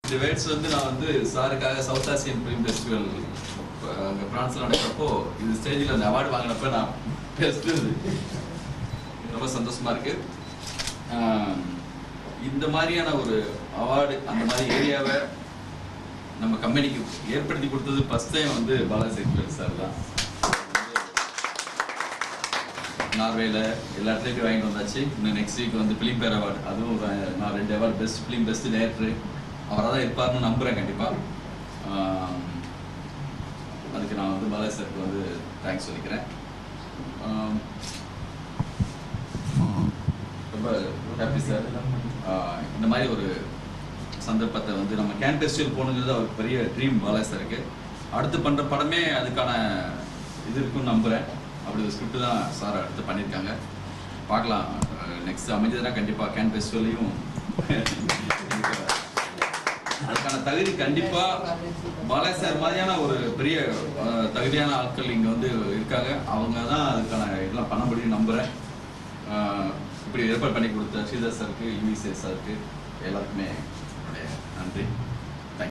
இந்த வேர்ட்ஸ் வந்து நான் வந்து சாருக்காக சவுத் ஆசியன் ஃபிலிம் ஃபெஸ்டிவல் அங்கே ஃப்ரான்ஸில் நடக்கிறப்போ இது ஸ்டேஜில் அந்த அவார்டு வாங்கினப்ப நான் பேசுறது ரொம்ப சந்தோஷமா இருக்கு. இந்த மாதிரியான ஒரு அவார்டு அந்த மாதிரி ஏரியாவை நம்ம கம்பெனிக்கு ஏற்படுத்தி கொடுத்தது ஃபர்ஸ்ட் டைம் வந்து பாலாசேகர் சார் தான். நார்வேல எல்லா இடத்துலையும் வாங்கிட்டு வந்தாச்சு. இன்னும் நெக்ஸ்ட் வீக் வந்து ஃபிலிம் ஃபேர் அவார்டு, அதுவும் நான் 2 award, best film, best director அவராக தான் இருப்பார்னு நம்புகிறேன் கண்டிப்பாக. அதுக்கு நான் வந்து பாலாஜி சாருக்கு வந்து தேங்க்ஸ் சொல்லிக்கிறேன். ரொம்ப ஹாப்பி சார். இந்த மாதிரி ஒரு சந்தர்ப்பத்தை வந்து நம்ம கேன் ஃபெஸ்டிவல் போகணுங்கிறது ஒரு பெரிய ட்ரீம் பாலாஜி சாருக்கு. அடுத்து பண்ணுற படமே அதுக்கான இது இருக்குன்னு நம்புகிறேன். அப்படி ஒரு ஸ்கிரிப்ட் தான் சார் அடுத்து பண்ணியிருக்காங்க. பார்க்கலாம், நெக்ஸ்ட் அமைஞ்சதுன்னா கண்டிப்பாக கேன் ஃபெஸ்டிவலையும் அதுக்கான தகுதி கண்டிப்பாக பாலாஜி சார் மாதிரியான ஒரு பெரிய தகுதியான ஆட்கள் இங்கே வந்து இருக்காங்க. அவங்க தான் அதுக்கான இதெல்லாம் பண்ண முடியும் நம்புகிறேன். இப்படி ஏற்பாடு பண்ணி கொடுத்த ஸ்ரீதர் சாருக்கு, யூவிசே சாருக்கு எல்லாருக்குமே நன்றி.